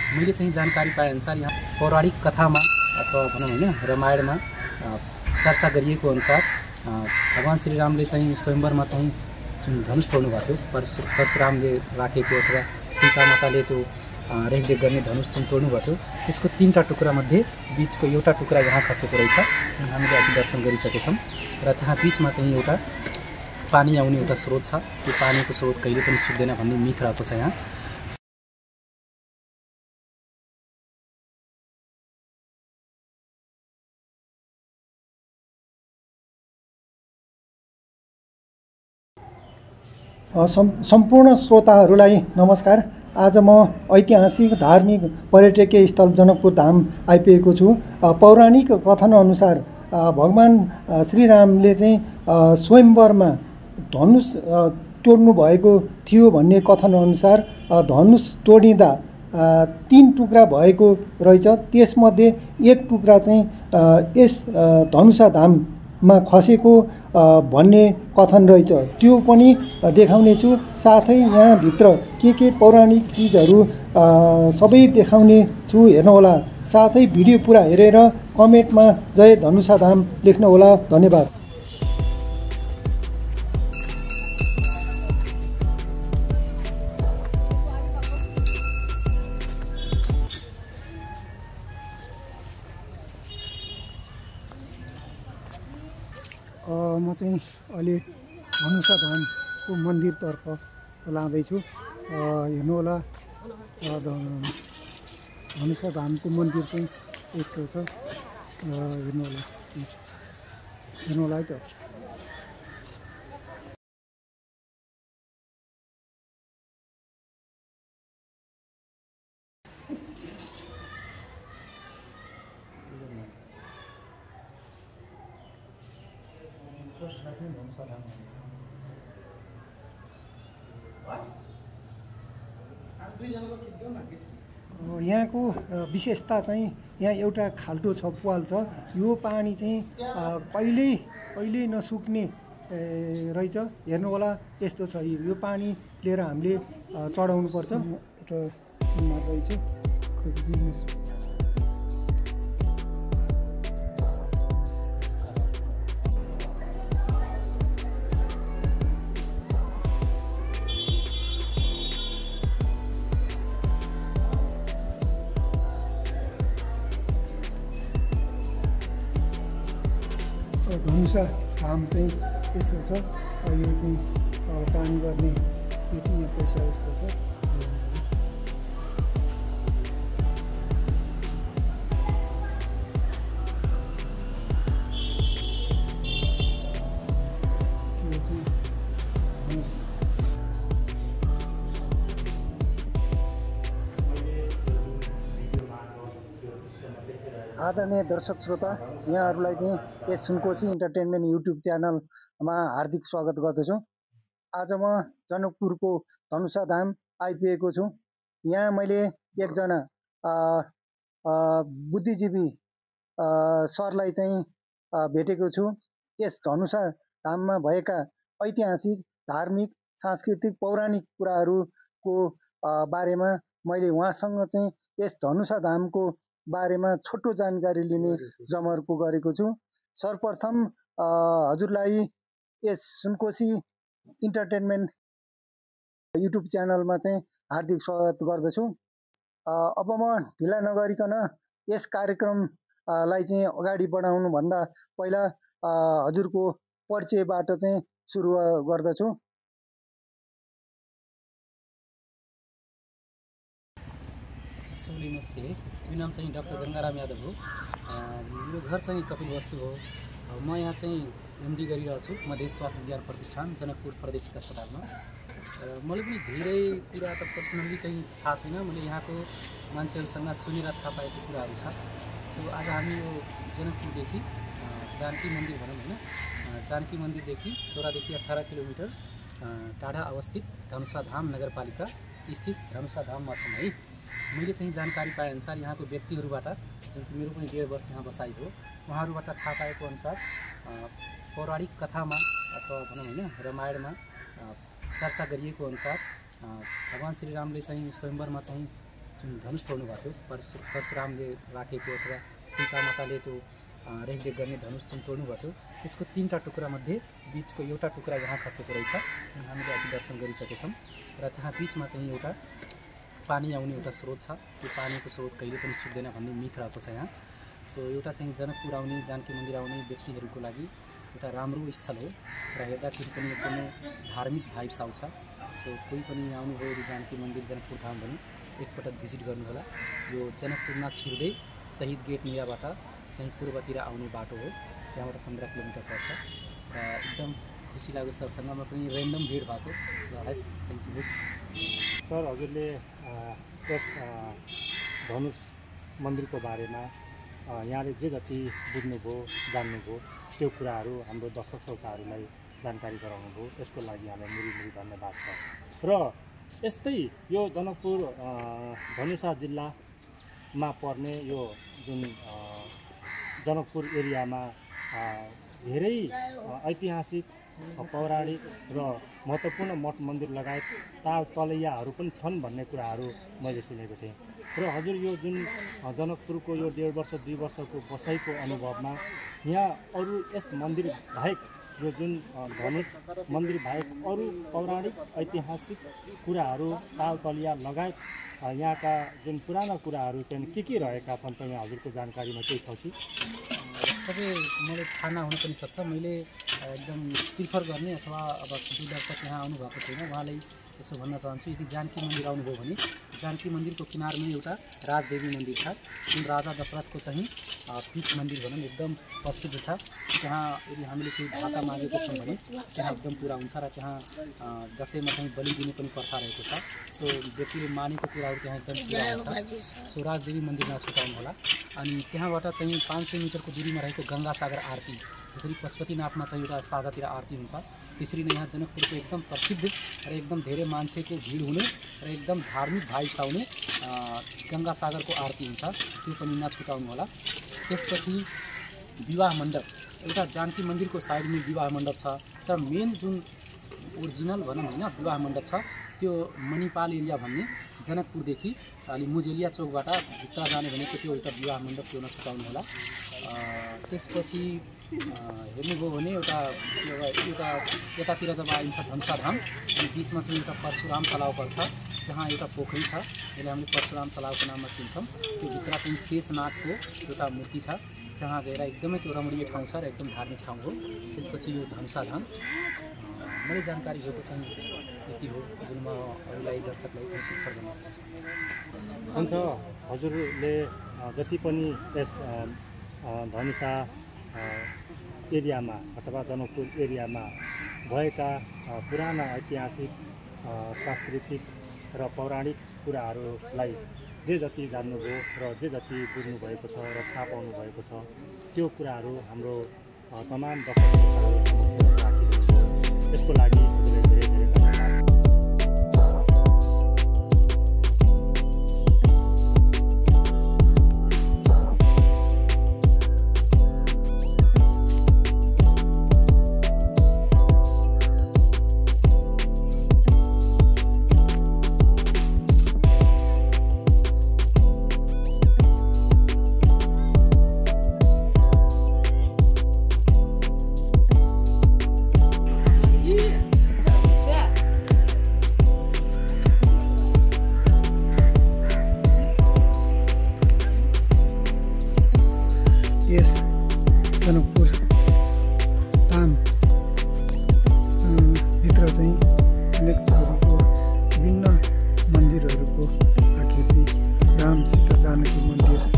मैले चाहिँ जानकारी पाएअनुसार यहाँ पौराणिक कथामा अथवा भनौँ होइन रामायणमा चर्चा गरिएको अनुसार भगवान श्रीरामले चाहिँ स्वयंवरमा चाहिँ जुन धनुष तोड्नु भएको थियो, परशुरामले राखेको अथवा सीता माताले त्यो रेखदेख गर्ने धनुष जुन तोड्नु भएको थियो, त्यसको 3टा टुक्रामध्ये बिचको एउटा टुक्रा यहाँ खसेको रहेछ। हामीले अघि दर्शन गरिसकेछौँ र त्यहाँ बिचमा चाहिँ एउटा पानी आउने एउटा स्रोत छ। त्यो पानीको स्रोत कहिले पनि सुक्दैन भन्ने मिथ रहेको छ यहाँ। सम्पूर्ण श्रोताहरूलाई नमस्कार। आज म ऐतिहासिक धार्मिक पर्यटकीय स्थल जनकपुर धाम आइपुगेको छु। पौराणिक कथनअनुसार भगवान श्रीरामले चाहिँ स्वयंवरमा धनुष तोड्नु भएको थियो भन्ने कथनअनुसार धनुष तोडिँदा 3 टुक्रा भएको रहेछ। त्यसमध्ये एक टुक्रा चाहिँ यस धनुषा धाममा खसेको भन्ने कथन रहेछ। त्यो पनि देखाउने छु। साथै यहाँभित्र के पौराणिक चिजहरू सबै देखाउने छु, हेर्नुहोला। साथै भिडियो पुरा हेरेर कमेन्टमा जय धनुषा धाम लेख्नुहोला। धन्यवाद। म चाहिँ अहिले धनुषा धामको मन्दिरतर्फ लाँदैछु। हेर्नुहोला, धनुषा धामको मन्दिर चाहिँ यस्तो छ। हेर्नुहोला है त। यहाँको विशेषता चाहिँ यहाँ एउटा खाल्टो छ, प्वाल छ। यो पानी चाहिँ कहिल्यै नसुक्ने रहेछ। हेर्नु होला, यस्तो छ। यो पानी लिएर हामीले चढाउनु पर्छ। धनुषा धाम चाहिँ यस्तो छ। यो चाहिँ पानी गर्ने यहाँ पैसा यस्तो छ। आदरणीय दर्शक श्रोता, यहाँहरूलाई चाहिँ यस सुनकोशी इन्टरटेनमेन्ट युट्युब च्यानलमा हार्दिक स्वागत गर्दछु। आज म जनकपुरको धनुषा धाम आइपुगेको छु। यहाँ मैले एकजना बुद्धिजीवी सरलाई चाहिँ भेटेको छु। यस धनुषा धाममा भएका ऐतिहासिक, धार्मिक, सांस्कृतिक, पौराणिक कुराहरूको बारेमा मैले उहाँसँग चाहिँ यस धनुषा धामको बारेमा छोटो जानकारी लिने जमर्को गरेको छु। सर्वप्रथम हजुरलाई यस सुनकोशी इन्टरटेनमेन्ट युट्युब च्यानलमा चाहिँ हार्दिक स्वागत गर्दछु। अब म ढिला नगरिकन यस कार्यक्रमलाई चाहिँ अगाडि बढाउनुभन्दा पहिला हजुरको परिचयबाट चाहिँ सुरु गर्दछु। सबैले नमस्ते। मेरो नाम चाहिँ डाक्टर गङ्गाराम यादव हो। मेरो घर चाहिँ कपिलवस्तु हो। म यहाँ चाहिँ एमडी गरिरहेको छु मधेस स्वास्थ्य विज्ञान प्रतिष्ठान जनकपुर प्रादेशिक अस्पतालमा। मलाई पनि धेरै कुरा त पर्सनल्ली चाहिँ थाहा छैन। मैले यहाँको मान्छेहरूसँग सुनेर थाहा पाएको कुराहरू छ। सो आज हामी यो जनकपुरदेखि जानकी मन्दिर भनौँ होइन, जानकी मन्दिरदेखि 16देखि 18 किलोमिटर टाढा अवस्थित धनुषा धाम नगरपालिका स्थित धनुषा धाममा छौँ है। मैले चाहिँ जानकारी पाएअनुसार यहाँको व्यक्तिहरूबाट, जुन कि मेरो पनि 1.5 वर्ष यहाँ बसाइ हो, उहाँहरूबाट थाहा पाएको अनुसार पौराणिक कथामा अथवा भनौँ होइन रामायणमा चर्चा गरिएको अनुसार भगवान श्रीरामले चाहिँ स्वयंवरमा चाहिँ जुन धनुष तोड्नु भएको थियो परशुरामले राखेको अथवा सीता माताले त्यो रेखदेख गर्ने धनुष जुन तोड्नु भएको थियो त्यसको 3टा टुक्रामध्ये बिचको एउटा टुक्रा यहाँ खसेको रहेछ। हामीले अघि दर्शन गरिसकेछौँ र त्यहाँ बिचमा चाहिँ एउटा पानी आउने एउटा स्रोत छ। त्यो पानीको स्रोत कहिले पनि सुक्दैन भन्ने मिथ रहेको छ यहाँ। सो एउटा चाहिँ जनकपुर आउने जानकी मन्दिर आउने व्यक्तिहरूको लागि एउटा राम्रो स्थल हो र हेर्दाखेरि पनि एकदमै धार्मिक भाइब्स आउँछ। सो कोही पनि आउनुभयो यदि जानकी मन्दिर जनकपुर धाम भने एकपटक भिजिट गर्नुहोला। यो जनकपुरमा छिर्दै शहीद गेट निराबाट चाहिँ पूर्वतिर आउने बाटो हो, त्यहाँबाट 15 किलोमिटर पर्छ र एकदम खुसी लाग्यो सरसँगमा पनि ऱ्यान्डम भेट भएको र हस् थ्याङ्क यू सर। हजुरले यस धनुष मन्दिरको बारेमा यहाँले जे जति बुझ्नुभयो जान्नुभयो त्यो कुराहरू हाम्रो दर्शक श्रोताहरूलाई जानकारी गराउनुभयो, यसको लागि हामीलाई मुरी धन्यवाद छ। र यस्तै यो जनकपुर धनुषा जिल्लामा पर्ने यो जुन जनकपुर एरियामा धेरै ऐतिहासिक पौराणिक र महत्त्वपूर्ण मठ मन्दिर लगायत तलैयाहरू पनि छन् भन्ने कुराहरू मैले सुनेको थिएँ। र हजुर यो जुन जनकपुरको यो 1.5 वर्ष 2 वर्षको बसाइको अनुभवमा यहाँ अरू यस मन्दिर बाहेक यो जुन धनुष मन्दिर बाहेक अरू पौराणिक ऐतिहासिक कुराहरू तलैया लगायत यहाँका जुन पुराना कुराहरू चाहिँ के रहेका छन् त यहाँ हजुरको जानकारीमा केही छ कि? सबै मलाई थाहा नहुन पनि सक्छ। मैले एकदम प्रिफर गर्ने अथवा अब जो दर्शक यहाँ आउनुभएको छैन उहाँलाई यसो भन्न चाहन्छु, यदि जानकी मन्दिर आउनुभयो भने जानकी मन्दिरको किनारमै एउटा राजदेवी मन्दिर छ जुन राजा दशरथको चाहिँ पीठ मन्दिर भनौँ एकदम प्रसिद्ध छ। त्यहाँ यदि हामीले केही भाका मागेको छौँ भने त्यहाँ एकदम पुरा हुन्छ र त्यहाँ दसैँमा चाहिँ बलि दिने पनि प्रथा रहेको छ। सो व्यक्तिले मानेको कुराहरू त्यहाँ एकदम पुरा हुन्छ। सो राजदेवी मन्दिरमा छुटाउनु होला। अनि त्यहाँबाट चाहिँ 500 मिटरको दूरीमा रहेको गङ्गासागर आरती, जसरी पशुपतिनाथमा चाहिँ एउटा साझातिर आरती हुन्छ त्यसरी नै यहाँ जनकपुरको एकदम प्रसिद्ध र एकदम धेरै मान्छेको भिड हुने र एकदम धार्मिक भाइब्स आउने गङ्गासागरको आरती हुन्छ, त्यो पनि नछुटाउनु होला। त्यसपछि विवाह मण्डप, एउटा जानकी मन्दिरको साइडमा विवाह मण्डप छ तर मेन जुन ओरिजिनल भनौँ होइन विवाह मण्डप छ त्यो मणिपाल एरिया भन्ने जनकपुरदेखि अलि मुजेलिया चौकबाट भित्र जाने भनेको त्यो एउटा विवाह मण्डप, त्यो नछुटाउनु होला। त्यसपछि हेर्नुभयो भने एउटा यतातिर जब आइन्छ धनुषा धाम अनि बिचमा चाहिँ एउटा परशुराम तलाउ पर्छ जहाँ एउटा पोखरी छ, यसले हामीले परशुराम तलाउको नाममा चिन्छौँ। त्यो भित्र चाहिँ शेषनागको एउटा मूर्ति छ जहाँ गएर एकदमै त्यो रमणीय ठाउँ छ र एकदम धार्मिक ठाउँ हो। त्यसपछि यो धनुषा धाम मैले जानकारी भएको चाहिँ यति हो जुन म अरूलाई दर्शकलाई चाहिँ प्रिफर गर्न सक्छु। हुन्छ, हजुरले जति पनि यस धनुषा एरियामा अथवा जनकपुर एरियामा भएका पुराना ऐतिहासिक सांस्कृतिक र पौराणिक कुराहरूलाई जे जति जान्नुभयो र जे जति बुझ्नुभएको छ र थाहा पाउनुभएको छ त्यो कुराहरू हाम्रो तमाम दर्शकहरू समक्ष राखिदिन्छु। यसको लागि धेरै धेरै धन्यवाद। यस जनकपुर धाम भित्र चाहिँ अनेक थरीको विभिन्न मन्दिरहरूको आकृति, राम सीता जानकी मन्दिर